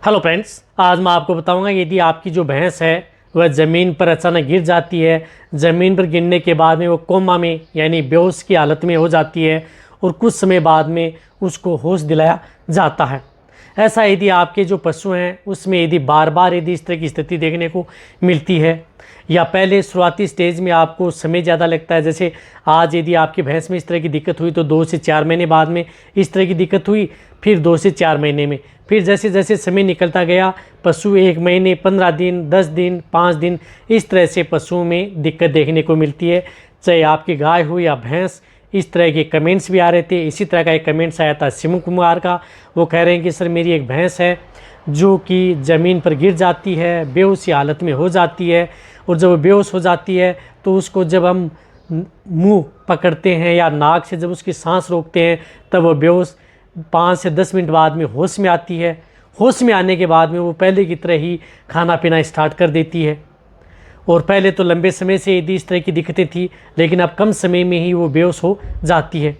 Hello friends, आज मैं आपको बताऊंगा यदि आपकी जो भैंस है वह ज़मीन पर अचानक गिर जाती है, ज़मीन पर गिरने के बाद में वो कोमा में यानी बेहोश की हालत में हो जाती है और कुछ समय बाद में उसको होश दिलाया जाता है। ऐसा यदि आपके जो पशु हैं उसमें यदि बार बार यदि इस तरह की स्थिति देखने को मिलती है या पहले शुरुआती स्टेज में आपको समय ज़्यादा लगता है, जैसे आज यदि आपकी भैंस में इस तरह की दिक्कत हुई तो 2 से 4 महीने बाद में इस तरह की दिक्कत हुई, फिर 2 से 4 महीने में, फिर जैसे जैसे समय निकलता गया पशु 1 महीने, 15 दिन, 10 दिन, 5 दिन इस तरह से पशुओं में दिक्कत देखने को मिलती है। चाहे आपकी गाय हो या भैंस, इस तरह के कमेंट्स भी आ रहे थे। इसी तरह का एक कमेंट्स आया था शिव कुमार का। वो कह रहे हैं कि सर मेरी एक भैंस है जो कि ज़मीन पर गिर जाती है, बेहोशी हालत में हो जाती है और जब वो बेहोश हो जाती है तो उसको जब हम मुंह पकड़ते हैं या नाक से जब उसकी सांस रोकते हैं तब वो बेहोश 5 से 10 मिनट बाद में होश में आती है। होश में आने के बाद में वो पहले की तरह ही खाना पीना स्टार्ट कर देती है और पहले तो लंबे समय से यदि इस तरह की दिक्कतें थी लेकिन अब कम समय में ही वो बेहोश हो जाती है।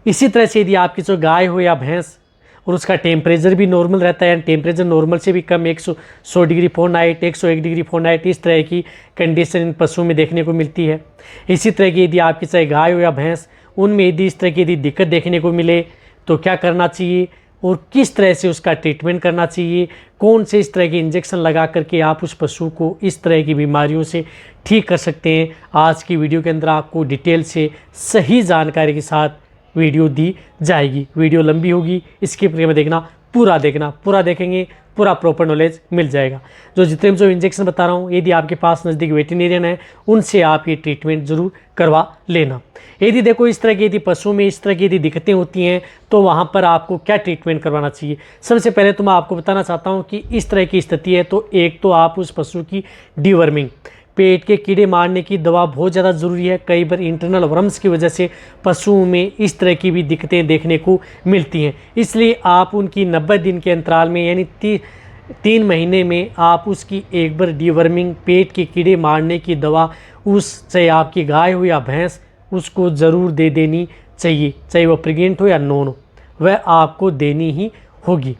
इसी तरह से यदि आपकी जो गाय हो या भैंस और उसका टेम्परेचर भी नॉर्मल रहता है, टेम्परेचर नॉर्मल से भी कम 100 डिग्री फ़ारेनहाइट, 101 डिग्री फ़ारेनहाइट इस तरह की कंडीशन इन पशुओं में देखने को मिलती है। इसी तरह की यदि आपकी चाहे गाय हो या भैंस उनमें यदि इस तरह की यदि दिक्कत देखने को मिले तो क्या करना चाहिए और किस तरह से उसका ट्रीटमेंट करना चाहिए, कौन से इस तरह के इंजेक्शन लगा करके आप उस पशु को इस तरह की बीमारियों से ठीक कर सकते हैं। आज की वीडियो के अंदर आपको डिटेल से सही जानकारी के साथ वीडियो दी जाएगी। वीडियो लंबी होगी, स्किप करके देखना, पूरा देखेंगे, पूरा प्रॉपर नॉलेज मिल जाएगा। जो इंजेक्शन बता रहा हूँ यदि आपके पास नज़दीक वेटेरियन है उनसे आप ये ट्रीटमेंट ज़रूर करवा लेना। यदि देखो इस तरह की यदि पशु में इस तरह की यदि दिक्कतें होती हैं तो वहाँ पर आपको क्या ट्रीटमेंट करवाना चाहिए। सबसे पहले तो मैं आपको बताना चाहता हूँ कि इस तरह की स्थिति है तो एक तो आप उस पशु की डीवर्मिंग, पेट के कीड़े मारने की दवा बहुत ज़्यादा ज़रूरी है। कई बार इंटरनल वर्म्स की वजह से पशुओं में इस तरह की भी दिक्कतें देखने को मिलती हैं, इसलिए आप उनकी 90 दिन के अंतराल में यानी 3 महीने में आप उसकी एक बार डीवर्मिंग, पेट के कीड़े मारने की दवा उस चाहे आपकी गाय हो या भैंस उसको ज़रूर दे देनी चाहिए, चाहे वो प्रेग्नेंट हो या नॉन हो, वह आपको देनी ही होगी।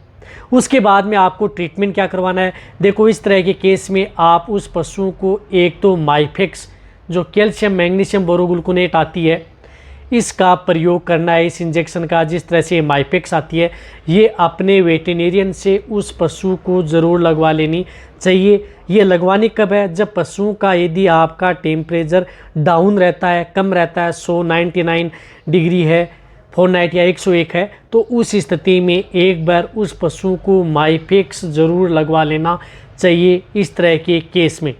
उसके बाद में आपको ट्रीटमेंट क्या करवाना है। देखो इस तरह के केस में आप उस पशु को एक तो माइफेक्स जो कैल्शियम मैग्नीशियम बोरोग्लूकोनेट आती है इसका प्रयोग करना है। इस इंजेक्शन का जिस तरह से माइफेक्स आती है ये अपने वेटेरियन से उस पशु को ज़रूर लगवा लेनी चाहिए। ये लगवानी कब है, जब पशुओं का यदि आपका टेम्परेचर डाउन रहता है, कम रहता है, 199 डिग्री है फ़ारेनहाइट या 101 है, तो उस स्थिति में एक बार उस पशु को माइफेक्स ज़रूर लगवा लेना चाहिए इस तरह के केस में।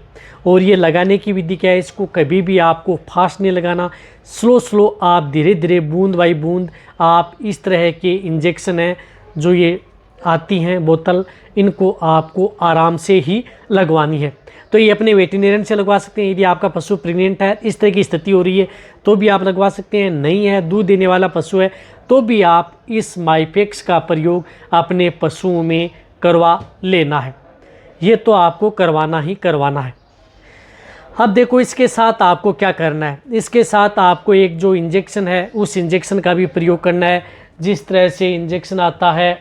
और ये लगाने की विधि क्या है, इसको कभी भी आपको फास्ट नहीं लगाना, स्लो आप धीरे धीरे बूंद बाई बूंद आप इस तरह के इंजेक्शन हैं जो ये आती हैं बोतल, इनको आपको आराम से ही लगवानी है। तो ये अपने वेटेरियन से लगवा सकते हैं। यदि आपका पशु प्रेग्नेंट है, इस तरह की स्थिति हो रही है तो भी आप लगवा सकते हैं, नहीं है दूध देने वाला पशु है तो भी आप इस माइफेक्स का प्रयोग अपने पशुओं में करवा लेना है। ये तो आपको करवाना ही करवाना है। अब देखो इसके साथ आपको क्या करना है, इसके साथ आपको एक जो इंजेक्शन है उस इंजेक्शन का भी प्रयोग करना है। जिस तरह से इंजेक्शन आता है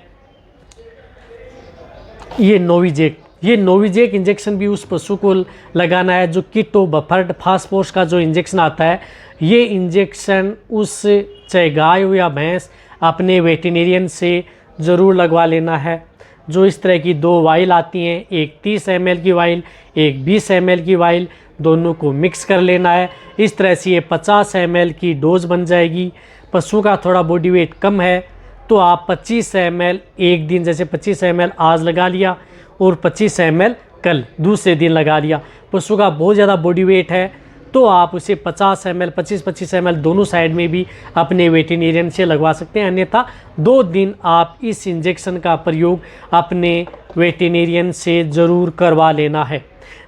ये नोविजेक इंजेक्शन भी उस पशु को लगाना है। जो कीटो बफर्ड फास्फोरस का जो इंजेक्शन आता है ये इंजेक्शन उस चाहे गाय हो या भैंस अपने वेटेरियन से ज़रूर लगवा लेना है। जो इस तरह की 2 वाइल आती हैं, एक 30 ml की वाइल, एक 20 ml की वाइल, दोनों को मिक्स कर लेना है। इस तरह से ये 50 ml की डोज बन जाएगी। पशु का थोड़ा बॉडी वेट कम है तो आप 25 ml एक दिन, जैसे 25 ml आज लगा लिया और 25 ml कल दूसरे दिन लगा लिया। पशु का बहुत ज़्यादा बॉडी वेट है तो आप उसे 50 ml 25 ml दोनों साइड में भी अपने वेटेरियन से लगवा सकते हैं। अन्यथा 2 दिन आप इस इंजेक्शन का प्रयोग अपने वेटेरियन से ज़रूर करवा लेना है।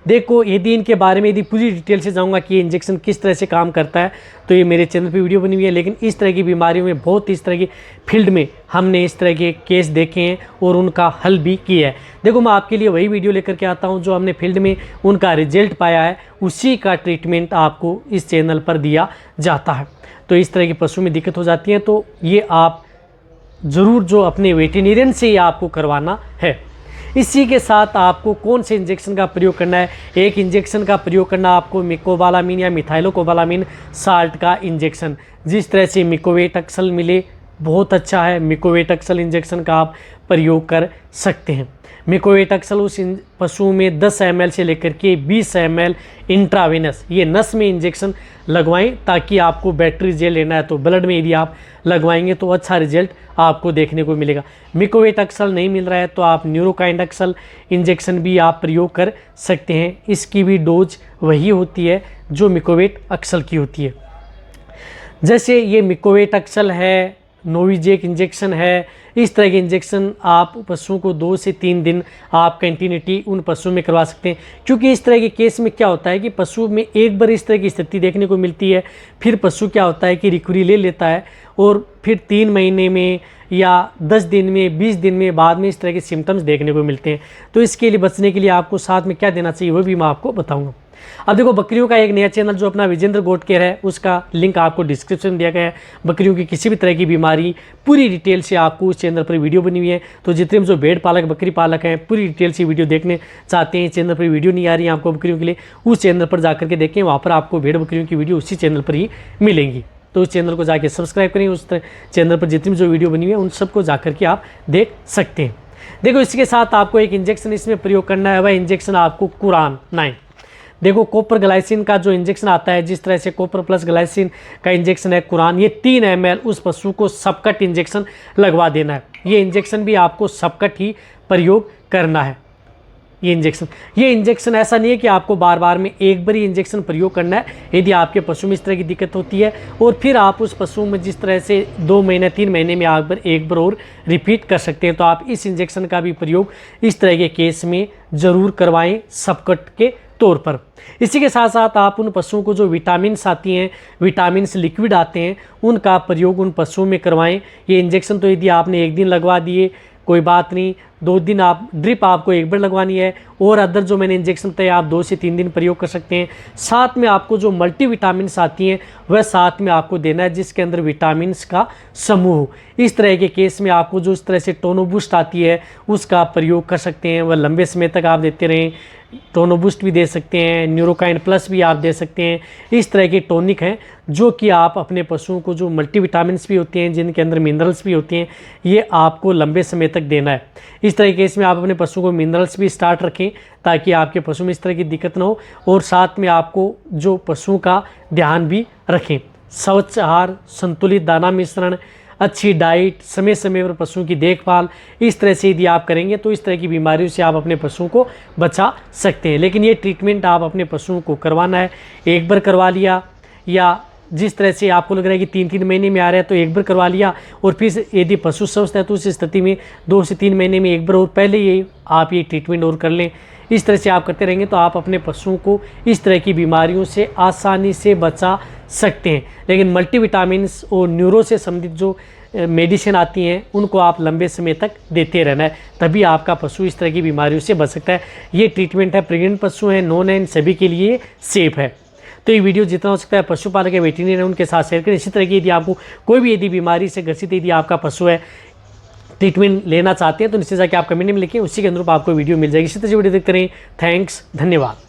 देखो यदि इनके बारे में यदि पूरी डिटेल से जाऊंगा कि ये इंजेक्शन किस तरह से काम करता है तो ये मेरे चैनल पे वीडियो बनी हुई है, लेकिन इस तरह की बीमारियों में बहुत इस तरह की फील्ड में हमने इस तरह के केस देखे हैं और उनका हल भी किया है। देखो मैं आपके लिए वही वीडियो लेकर के आता हूँ जो हमने फील्ड में उनका रिजल्ट पाया है, उसी का ट्रीटमेंट आपको इस चैनल पर दिया जाता है। तो इस तरह की पशु में दिक्कत हो जाती है तो ये आप ज़रूर जो अपने वेटेरियन से ही आपको करवाना है। इसी के साथ आपको कौन से इंजेक्शन का प्रयोग करना है, एक इंजेक्शन का प्रयोग करना आपको मिकोबालामिन या मिथाइलोकोबालामिन साल्ट का इंजेक्शन। जिस तरह से मिकोवेट अक्सल मिले बहुत अच्छा है, मिकोवेट अक्सल इंजेक्शन का आप प्रयोग कर सकते हैं। मिकोवेट अक्सल उस पशु में 10 ml से लेकर के 20 ml इंट्रावेनस ये नस में इंजेक्शन लगवाएं, ताकि आपको बैटरी जेल लेना है तो ब्लड में यदि आप लगवाएंगे तो अच्छा रिजल्ट आपको देखने को मिलेगा। मिकोवेट अक्सल नहीं मिल रहा है तो आप न्यूरोकाइंड अक्सल इंजेक्शन भी आप प्रयोग कर सकते हैं। इसकी भी डोज वही होती है जो मिकोवेट अक्सल की होती है। जैसे ये मिकोवेट अक्सल है, नोविजेक इंजेक्शन है, इस तरह के इंजेक्शन आप पशुओं को 2 से 3 दिन आप कंटिन्यूटी उन पशुओं में करवा सकते हैं। क्योंकि इस तरह के केस में क्या होता है कि पशु में एक बार इस तरह की स्थिति देखने को मिलती है, फिर पशु क्या होता है कि रिकवरी ले लेता है और फिर 3 महीने में या 10 दिन में 20 दिन में बाद में इस तरह के सिम्टम्स देखने को मिलते हैं। तो इसके लिए बचने के लिए आपको साथ में क्या देना चाहिए वो भी मैं आपको बताऊँगा। अब देखो, बकरियों का एक नया चैनल जो अपना विजेंद्र गोट केयर है उसका लिंक आपको डिस्क्रिप्शन में दिया गया है। बकरियों की किसी भी तरह की बीमारी पूरी डिटेल से आपको उस चैनल पर वीडियो बनी हुई है। तो जितने भी जो भेड़ पालक बकरी पालक हैं पूरी डिटेल से वीडियो देखने चाहते हैं, चैनल पर वीडियो नहीं आ रही है आपको बकरियों के लिए, उस चैनल पर जाकर के देखें, वहाँ पर आपको भेड़ बकरियों की वीडियो उसी चैनल पर ही मिलेंगी। तो उस चैनल को जाके सब्सक्राइब करें, उस चैनल पर जितनी भी जो वीडियो बनी हुई है उन सबको जाकर के आप देख सकते हैं। देखो, इसके साथ आपको एक इंजेक्शन इसमें प्रयोग करना है, वह इंजेक्शन आपको कुरान 9। देखो, कॉपर ग्लाइसिन का जो इंजेक्शन आता है, जिस तरह से कॉपर प्लस ग्लाइसिन का इंजेक्शन है कुरान, ये 3 ml उस पशु को सबकट इंजेक्शन लगवा देना है। ये इंजेक्शन भी आपको सबकट ही प्रयोग करना है। ये इंजेक्शन ऐसा नहीं है कि आपको बार बार में एक बार ही इंजेक्शन प्रयोग करना है। यदि आपके पशु में इस तरह की दिक्कत होती है और फिर आप उस पशु में जिस तरह से 2 महीने 3 महीने में आप एक बार और रिपीट कर सकते हैं, तो आप इस इंजेक्शन का भी प्रयोग इस तरह के केस में ज़रूर करवाएं सबकट के तौर पर। इसी के साथ साथ आप उन पशुओं को जो विटामिन्स आती हैं, विटामिन्स लिक्विड आते हैं, उनका प्रयोग उन पशुओं में करवाएं। ये इंजेक्शन तो यदि आपने एक दिन लगवा दिए कोई बात नहीं, 2 दिन आप ड्रिप आपको एक बार लगवानी है, और अदर जो मैंने इंजेक्शन बताए आप 2 से 3 दिन प्रयोग कर सकते हैं। साथ में आपको जो मल्टीविटामिन्स आती हैं वह साथ में आपको देना है, जिसके अंदर विटामिन्स का समूह। इस तरह के केस में आपको जो इस तरह से टोनोबूस्ट आती है उसका प्रयोग कर सकते हैं, वह लंबे समय तक आप देते रहें। टोनोबूस्ट भी दे सकते हैं, न्यूरोकाइंड प्लस भी आप दे सकते हैं। इस तरह के टॉनिक हैं जो कि आप अपने पशुओं को, जो मल्टीविटामिन्स भी होते हैं जिनके अंदर मिनरल्स भी होते हैं, ये आपको लंबे समय तक देना है। इस तरह के केस में आप अपने पशुओं को मिनरल्स भी स्टार्ट रखें ताकि आपके पशु में इस तरह की दिक्कत ना हो, और साथ में आपको जो पशुओं का ध्यान भी रखें। स्वच्छ आहार, संतुलित दाना मिश्रण, अच्छी डाइट, समय समय पर पशुओं की देखभाल, इस तरह से यदि आप करेंगे तो इस तरह की बीमारियों से आप अपने पशुओं को बचा सकते हैं। लेकिन ये ट्रीटमेंट आप अपने पशुओं को करवाना है, एक बार करवा लिया, या जिस तरह से आपको लग रहा है कि 3-3 महीने में आ रहा है तो एक बार करवा लिया, और फिर यदि पशु स्वस्थ है तो उस स्थिति में 2 से 3 महीने में एक बार और पहले ये आप ये ट्रीटमेंट और कर लें। इस तरह से आप करते रहेंगे तो आप अपने पशुओं को इस तरह की बीमारियों से आसानी से बचा सकते हैं। लेकिन मल्टीविटामिन्स और न्यूरो से संबंधित जो मेडिसिन आती हैं उनको आप लंबे समय तक देते रहना है, तभी आपका पशु इस तरह की बीमारियों से बच सकता है। ये ट्रीटमेंट है, प्रेग्नेंट पशु हैं, नॉन है, इन सभी के लिए सेफ है। तो ये वीडियो जितना हो सकता है पशुपालक या वेटरनरी है उनके साथ शेयर करें। इसी तरह की यदि आपको कोई भी यदि बीमारी से ग्रसित यदि आपका पशु है, ट्रीटमेंट लेना चाहते हैं, तो नीचे जाके आप कमेंट में लिखें, उसी के अनुरूप आपको वीडियो मिल जाएगी। इसी तरह से वीडियो देखते रहें। थैंक्स, धन्यवाद।